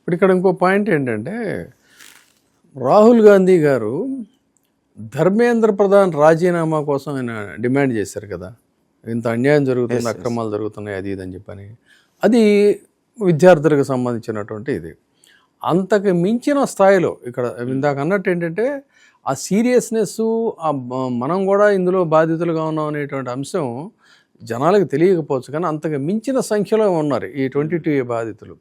ఇప్పుడు ఇక్కడ ఇంకో పాయింట్ ఏంటంటే రాహుల్ గాంధీ గారు ధర్మేంద్ర ప్రధాన్ రాజీనామా కోసం ఆయన డిమాండ్ చేశారు కదా, ఇంత అన్యాయం జరుగుతుంది, అక్రమాలు జరుగుతున్నాయి, అది ఇది అని చెప్పని. అది విద్యార్థులకు సంబంధించినటువంటి ఇది. అంతకు మించిన స్థాయిలో ఇక్కడ ఇందాక అన్నట్టు ఏంటంటే ఆ సీరియస్నెస్, మనం కూడా ఇందులో బాధితులుగా ఉన్నాం అనేటువంటి అంశం జనాలకు తెలియకపోవచ్చు, కానీ అంతకు మించిన సంఖ్యలో ఉన్నారు ఈ 22A బాధితులు.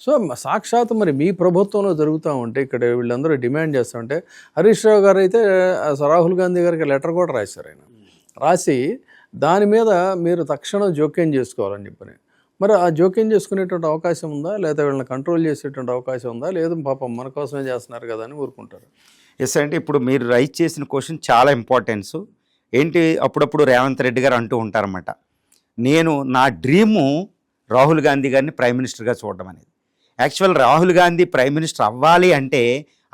సో సాక్షాత్ మరి మీ ప్రభుత్వంలో జరుగుతూ ఉంటే ఇక్కడ వీళ్ళందరూ డిమాండ్ చేస్తూ ఉంటే, హరీష్ రావు గారు అయితే రాహుల్ గాంధీ గారికి లెటర్ కూడా రాశారు. ఆయన రాసి దాని మీద మీరు తక్షణం జోక్యం చేసుకోవాలని చెప్పని. మరి ఆ జోక్యం చేసుకునేటువంటి అవకాశం ఉందా, లేదా వీళ్ళని కంట్రోల్ చేసేటువంటి అవకాశం ఉందా, లేదు పాపం మన కోసమే చేస్తున్నారు కదా అని ఊరుకుంటారు? ఎస్ అంటే ఇప్పుడు మీరు రైజ్ చేసిన క్వశ్చన్ చాలా ఇంపార్టెన్స్. ఏంటి, అప్పుడప్పుడు రేవంత్ రెడ్డి గారు అంటూ ఉంటారన్నమాట, నేను నా డ్రీము రాహుల్ గాంధీ గారిని ప్రైమ్ మినిస్టర్గా చూడడం అనేది. Actual Rahul Gandhi prime minister అవ్వాలి అంటే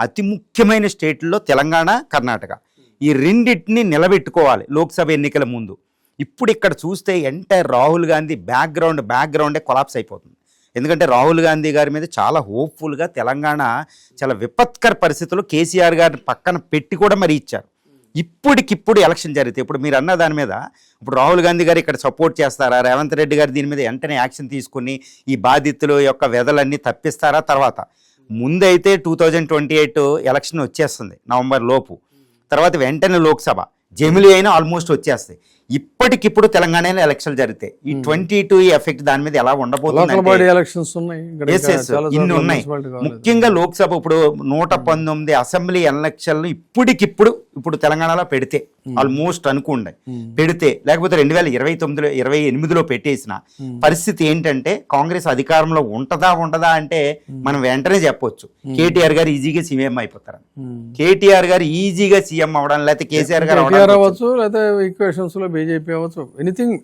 అతి ముఖ్యమైన స్టేట్లో తెలంగాణ, కర్ణాటక, ఈ రెండింటిని నిలబెట్టుకోవాలి లోక్సభ ఎన్నికల ముందు. ఇప్పుడు ఇక్కడ చూస్తే ఎంటైర్ రాహుల్ గాంధీ బ్యాక్గ్రౌండే కొలాప్స్ అయిపోతుంది. ఎందుకంటే రాహుల్ గాంధీ గారి మీద చాలా హోప్ఫుల్గా తెలంగాణ చాలా విపత్కర పరిస్థితుల్లో కేసీఆర్ గారిని పక్కన పెట్టి కూడా మరీ ఇచ్చారు. ఇప్పటికిప్పుడు ఎలక్షన్ జరిగితే ఇప్పుడు మీరు అన్న దాని మీద ఇప్పుడు రాహుల్ గాంధీ గారు ఇక్కడ సపోర్ట్ చేస్తారా, రేవంత్ రెడ్డి గారు దీని మీద వెంటనే యాక్షన్ తీసుకుని ఈ బాధితుల యొక్క వ్యధలన్నీ తప్పిస్తారా? తర్వాత ముందైతే 2028 ఎలక్షన్ వచ్చేస్తుంది నవంబర్ లోపు, తర్వాత వెంటనే లోక్సభ, జమిలీ అయినా ఆల్మోస్ట్ వచ్చేస్తాయి. ఇప్పటికిప్పుడు తెలంగాణలో ఎలక్షన్లు జరిగితే ఈ 22 ఎఫెక్ట్ దాని మీద ఎలా ఉండబోతుంది? ఇన్ని ఉన్నాయి. ముఖ్యంగా లోక్సభ ఇప్పుడు 119 అసెంబ్లీ ఎలక్షన్లు ఇప్పుడు తెలంగాణలో పెడితే ఆల్మోస్ట్ అనుకోండి పెడితే, లేకపోతే 2028లో పెట్టేసిన పరిస్థితి ఏంటంటే కాంగ్రెస్ అధికారంలో ఉండదా అంటే మనం వెంటనే చెప్పొచ్చు కేటీఆర్ గారు ఈజీగా సీఎం అయిపోతారు. కేటీఆర్ గారు ఈజీగా సీఎం అవడం, లేకపోతే కేసీఆర్ గారు అవ్వచ్చు, లేకపోతే ఈక్వేషన్స్ లో బీజేపీ అవ్వచ్చు, ఎనీథింగ్.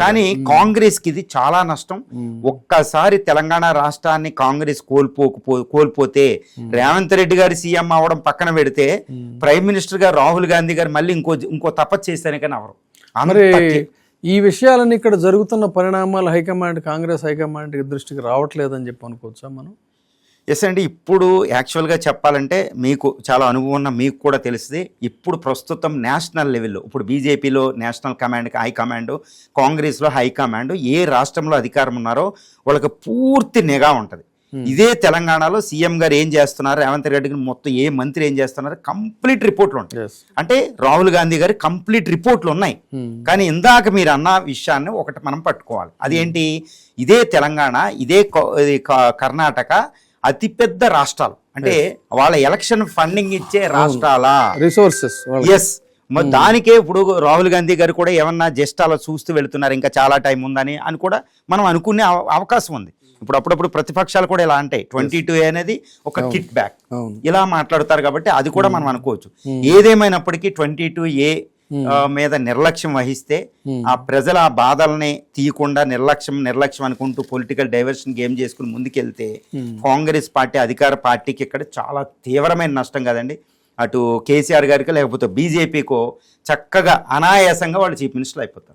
కానీ కాంగ్రెస్ కి ఇది చాలా నష్టం. ఒక్కసారి తెలంగాణ రాష్ట్రాన్ని కాంగ్రెస్ కోల్పోతే రేవంత్ రెడ్డి గారి సీఎం అవడం పక్కన పెడితే ప్రైమ్ మినిస్టర్ గా రాహుల్ గాంధీ గారు మళ్ళీ ఇంకో తపస్సు చేస్తేనే కానీ అవరు. మరి ఈ విషయాలన్నీ ఇక్కడ జరుగుతున్న పరిణామాలు కాంగ్రెస్ హైకమాండ్ దృష్టికి రావట్లేదని చెప్పి అనుకోవచ్చా మనం? ఎస్ అండి, ఇప్పుడు యాక్చువల్గా చెప్పాలంటే మీకు చాలా అనుభవం ఉన్న మీకు కూడా తెలిసింది. ఇప్పుడు ప్రస్తుతం నేషనల్ లెవెల్లో ఇప్పుడు బీజేపీలో నేషనల్ హైకమాండ్, కాంగ్రెస్లో హైకమాండ్ ఏ రాష్ట్రంలో అధికారం ఉన్నారో వాళ్ళకి పూర్తి నిఘా ఉంటుంది. ఇదే తెలంగాణలో సీఎం గారు ఏం చేస్తున్నారు, రేవంత్ రెడ్డి గారు మొత్తం ఏ మంత్రి ఏం చేస్తున్నారు, కంప్లీట్ రిపోర్ట్లు ఉంటాయి. అంటే రాహుల్ గాంధీ గారి కంప్లీట్ రిపోర్ట్లు ఉన్నాయి. కానీ ఇందాక మీరు అన్న విషయాన్ని ఒకటి మనం పట్టుకోవాలి. అదేంటి, ఇదే తెలంగాణ, ఇదే కర్ణాటక అతిపెద్ద రాష్ట్రాలు, అంటే వాళ్ళ ఎలక్షన్ ఫండింగ్ ఇచ్చే రాష్ట్రాల రిసోర్సెస్. ఎస్, దానికే ఇప్పుడు రాహుల్ గాంధీ గారు కూడా ఏమన్నా జస్ట్ అలా చూస్తూ వెళుతున్నారు, ఇంకా చాలా టైం ఉందని అని కూడా మనం అనుకునే అవకాశం ఉంది. ఇప్పుడు అప్పుడప్పుడు ప్రతిపక్షాలు కూడా ఇలా అంటాయి 22A అనేది ఒక కిట్ బ్యాక్ ఇలా మాట్లాడతారు, కాబట్టి అది కూడా మనం అనుకోవచ్చు. ఏదేమైనప్పటికీ 22A మీద నిర్లక్ష్యం వహిస్తే ఆ ప్రజల ఆ బాధల్ని తీయకుండా నిర్లక్ష్యం అనుకుంటూ పొలిటికల్ డైవర్షన్ గేమ్ చేసుకుని ముందుకెళ్తే కాంగ్రెస్ పార్టీ అధికార పార్టీకి ఇక్కడ చాలా తీవ్రమైన నష్టం కదండి. అటు కేసీఆర్ గారికి లేకపోతే బీజేపీకో చక్కగా అనాయాసంగా వాళ్ళు చీఫ్ మినిస్టర్ అయిపోతారు.